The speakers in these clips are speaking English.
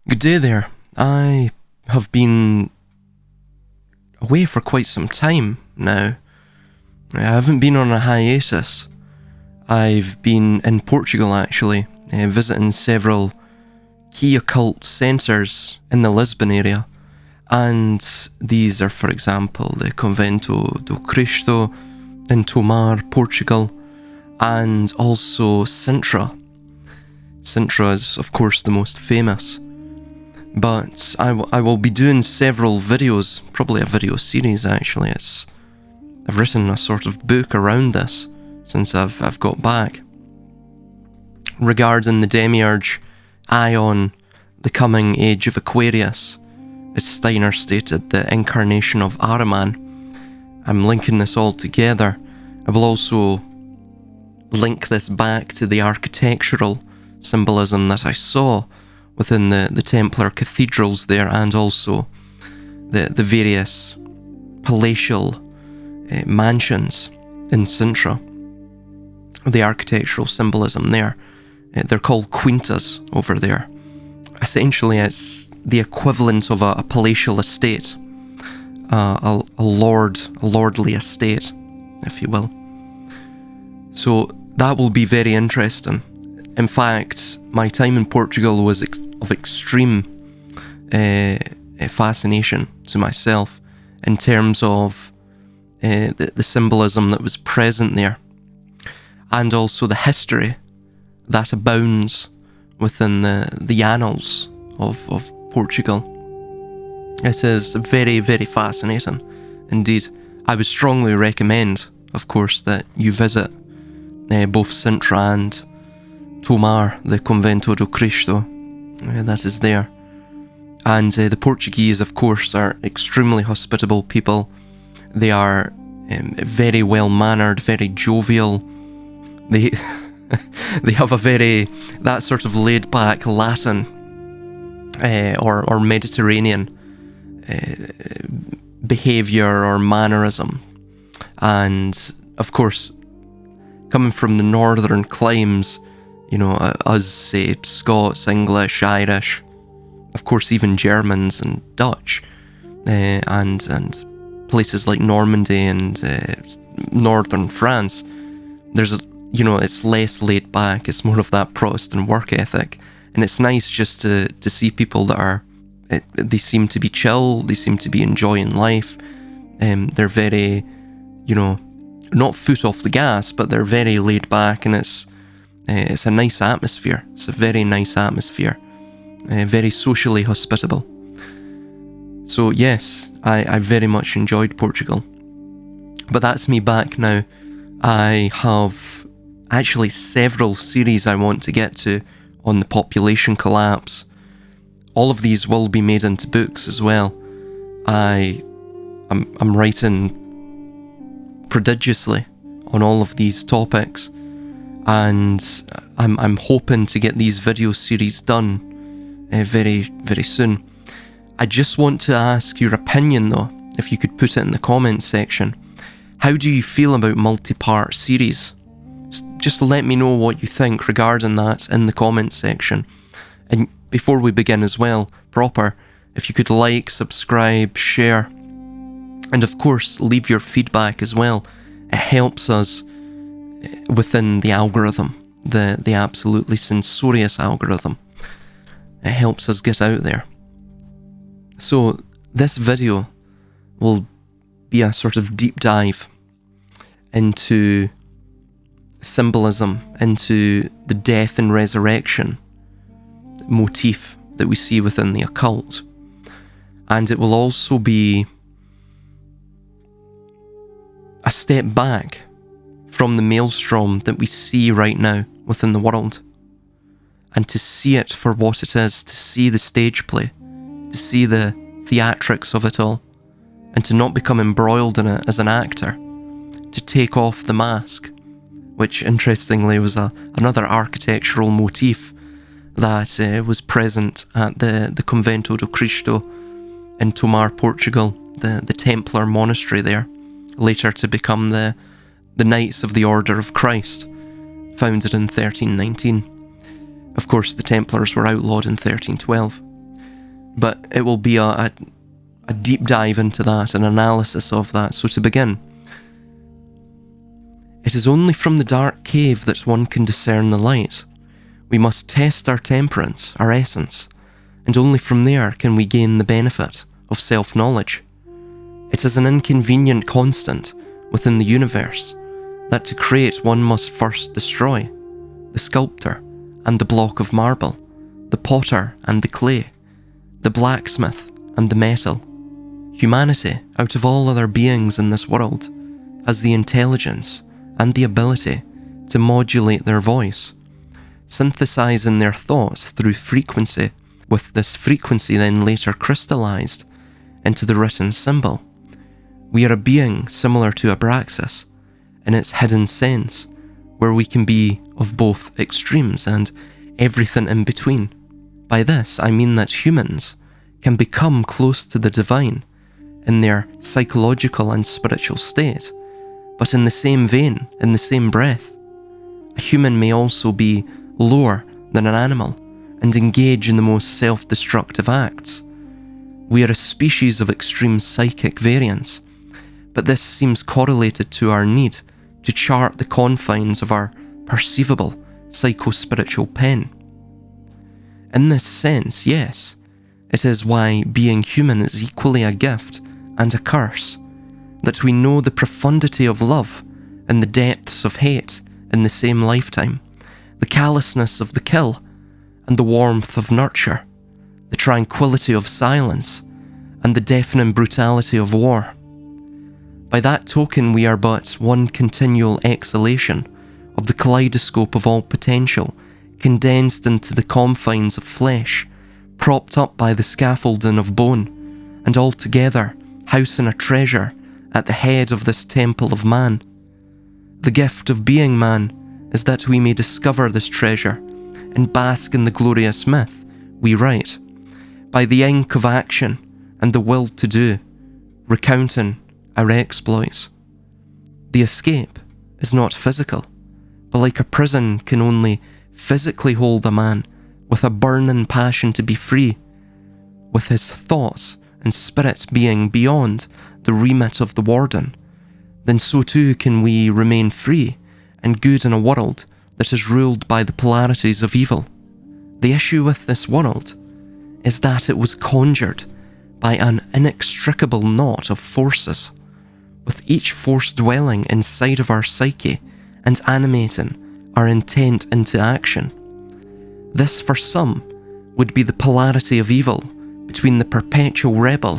Good day there. I have been away for quite some time now. I haven't been on a hiatus. I've been in Portugal actually, visiting several key occult centres in the Lisbon area. And these are, for example, the Convento do Cristo in Tomar, Portugal, and also Sintra. Sintra is, of course, the most famous. But I will be doing several videos, probably a video series actually. I've written a sort of book around this since I've got back, regarding the demiurge Ion, the coming age of Aquarius, as Steiner stated, the incarnation of Ahriman. I'm linking this all together. I will also link this back to the architectural symbolism that I saw within the Templar cathedrals there, and also the various palatial mansions in Sintra. The architectural symbolism there. They're called quintas over there. Essentially, it's the equivalent of a palatial estate, a lordly estate, if you will. So that will be very interesting. In fact, my time in Portugal was of extreme fascination to myself in terms of the symbolism that was present there, and also the history that abounds within the annals of Portugal. It is very, very fascinating indeed. I would strongly recommend, of course, that you visit both Sintra and Tomar, the Convento do Cristo, that is there. And the Portuguese, of course, are extremely hospitable people. They are very well-mannered, very jovial. They they have a very, that sort of laid-back Latin or Mediterranean behaviour or mannerism. And, of course, coming from the northern climes, you know, us, say, Scots, English, Irish, of course even Germans and Dutch, and places like Normandy and northern France, it's less laid back, it's more of that Protestant work ethic, and it's nice just to see people that are, they seem to be chill, they seem to be enjoying life, they're very, not foot off the gas, but they're very laid back, and it's a nice atmosphere. It's a very nice atmosphere. Very socially hospitable. So yes, I very much enjoyed Portugal. But that's me back now. I have actually several series I want to get to on the population collapse. All of these will be made into books as well. I'm writing prodigiously on all of these topics, and I'm hoping to get these video series done very, very soon. I just want to ask your opinion though, if you could put it in the comments section. How do you feel about multi-part series? Just let me know what you think regarding that in the comments section. And before we begin as well, if you could like, subscribe, share, and of course leave your feedback as well. It helps us within the algorithm, the absolutely censorious algorithm. It helps us get out there. So this video will be a sort of deep dive into symbolism, into the death and resurrection motif that we see within the occult. And it will also be a step back from the maelstrom that we see right now within the world, and to see it for what it is, to see the stage play, to see the theatrics of it all, and to not become embroiled in it as an actor, to take off the mask, which interestingly was another architectural motif that was present at the Convento do Cristo in Tomar, Portugal, the Templar monastery there, later to become the Knights of the Order of Christ, founded in 1319. Of course, the Templars were outlawed in 1312. But it will be a deep dive into that, an analysis of that. So to begin, it is only from the dark cave that one can discern the light. We must test our temperance, our essence, and only from there can we gain the benefit of self-knowledge. It is an inconvenient constant within the universe that to create one must first destroy the sculptor and the block of marble, the potter and the clay, the blacksmith and the metal. Humanity, out of all other beings in this world, has the intelligence and the ability to modulate their voice, synthesizing their thoughts through frequency, with this frequency then later crystallized into the written symbol. We are a being similar to Abraxas in its hidden sense, where we can be of both extremes and everything in between. By this, I mean that humans can become close to the divine in their psychological and spiritual state, but in the same vein, in the same breath, a human may also be lower than an animal and engage in the most self-destructive acts. We are a species of extreme psychic variance, but this seems correlated to our need to chart the confines of our perceivable psycho-spiritual pen. In this sense, yes, it is why being human is equally a gift and a curse, that we know the profundity of love and the depths of hate in the same lifetime, the callousness of the kill and the warmth of nurture, the tranquility of silence and the deafening brutality of war. By that token, we are but one continual exhalation of the kaleidoscope of all potential, condensed into the confines of flesh, propped up by the scaffolding of bone, and all together housing a treasure at the head of this temple of man. The gift of being man is that we may discover this treasure and bask in the glorious myth we write, by the ink of action and the will to do, recounting our exploits. The escape is not physical, but like a prison can only physically hold a man with a burning passion to be free, with his thoughts and spirit being beyond the remit of the warden, then so too can we remain free and good in a world that is ruled by the polarities of evil. The issue with this world is that it was conjured by an inextricable knot of forces, with each force dwelling inside of our psyche and animating our intent into action. This, for some, would be the polarity of evil between the perpetual rebel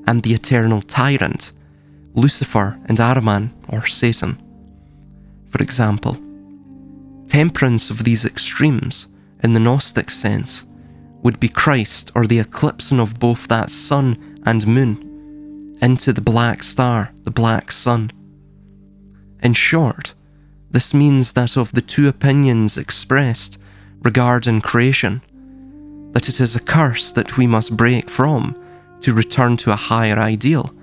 and the eternal tyrant, Lucifer and Ahriman, or Satan. For example, temperance of these extremes, in the Gnostic sense, would be Christ, or the eclipsing of both that sun and moon into the black star, the black sun. In short, this means that of the two opinions expressed regarding creation, that it is a curse that we must break from to return to a higher ideal,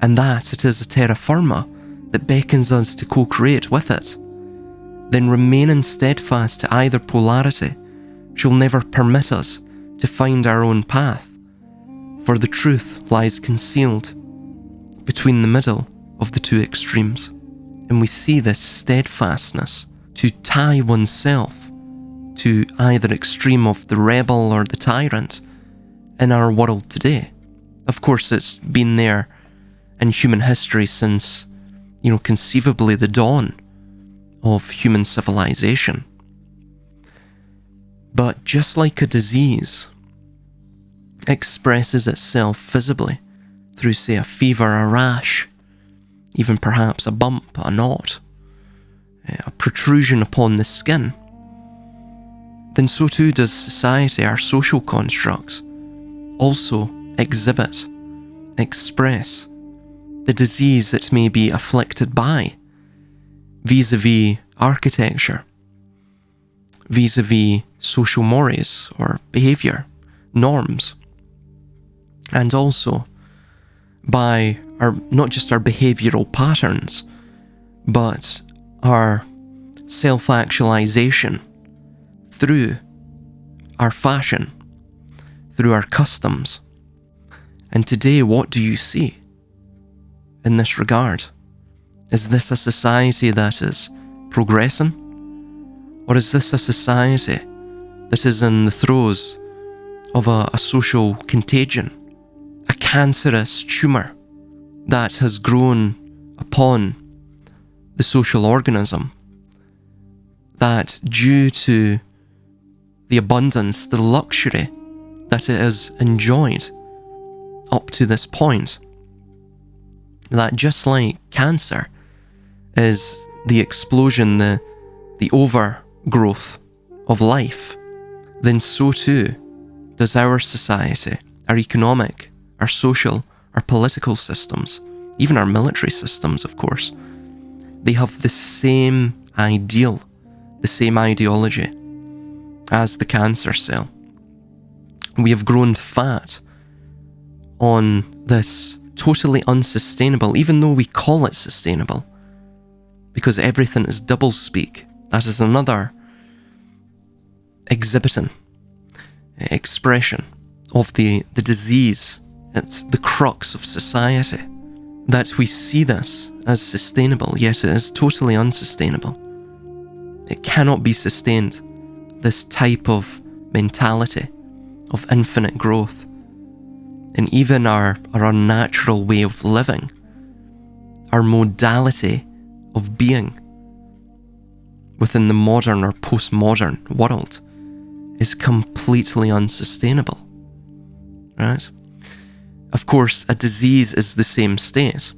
and that it is a terra firma that beckons us to co-create with it, then remaining steadfast to either polarity shall never permit us to find our own path, for the truth lies concealed between the middle of the two extremes. And we see this steadfastness to tie oneself to either extreme of the rebel or the tyrant in our world today. Of course, it's been there in human history since, conceivably the dawn of human civilization. But just like a disease expresses itself visibly through, say, a fever, a rash, even perhaps a bump, a knot, a protrusion upon the skin, then so too does society, our social constructs, also exhibit, express the disease it may be afflicted by, vis-a-vis architecture, vis-a-vis social mores or behaviour, norms, and also by not just our behavioural patterns, but our self-actualization through our fashion, through our customs, And today, what do you see in this regard? Is this a society that is progressing? Or is this a society that is in the throes of a social contagion, a cancerous tumour that has grown upon the social organism, that due to the abundance, the luxury that it has enjoyed up to this point, that just like cancer is the explosion, the overgrowth of life, then so too does our society, our economic, our social, our political systems, even our military systems, of course. They have the same ideal, the same ideology as the cancer cell. We have grown fat on this totally unsustainable, even though we call it sustainable, because everything is doublespeak. That is another expression of the disease. It's the crux of society, that we see this as sustainable, yet it is totally unsustainable. It cannot be sustained, this type of mentality of infinite growth. And even our unnatural way of living, our modality of being within the modern or postmodern world is completely unsustainable, right? Of course, a disease is the same state.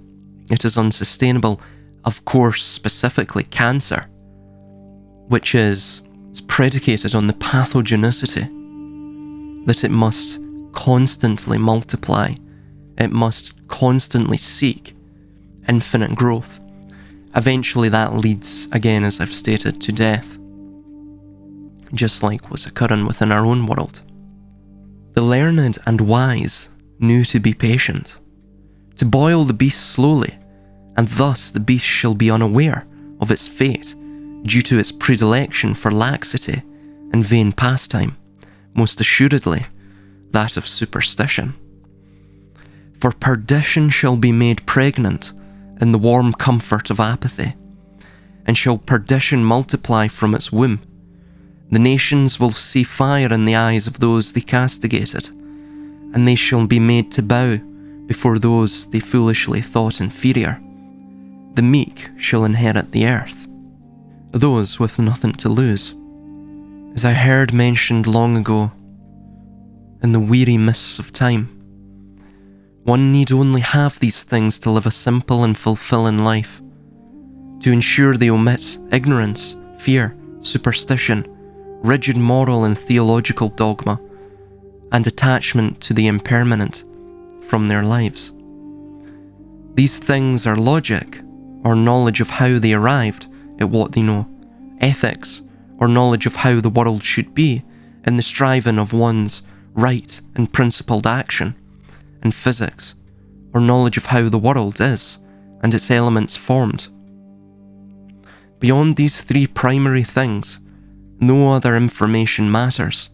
It is unsustainable. Of course, specifically cancer, which is predicated on the pathogenicity, that it must constantly multiply, it must constantly seek infinite growth. Eventually that leads, again as I've stated, to death, just like was occurring within our own world. The learned and wise knew to be patient, to boil the beast slowly, and thus the beast shall be unaware of its fate due to its predilection for laxity and vain pastime, most assuredly that of superstition. For perdition shall be made pregnant in the warm comfort of apathy, and shall perdition multiply from its womb. The nations will see fire in the eyes of those they castigated, and they shall be made to bow before those they foolishly thought inferior. The meek shall inherit the earth, those with nothing to lose. As I heard mentioned long ago, in the weary mists of time, one need only have these things to live a simple and fulfilling life, to ensure they omit ignorance, fear, superstition, rigid moral and theological dogma, and attachment to the impermanent from their lives. These things are logic, or knowledge of how they arrived at what they know, ethics, or knowledge of how the world should be in the striving of one's right and principled action, and physics, or knowledge of how the world is and its elements formed. Beyond these three primary things, no other information matters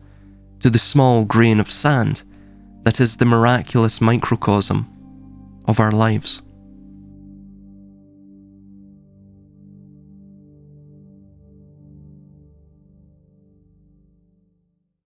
to the small grain of sand that is the miraculous microcosm of our lives.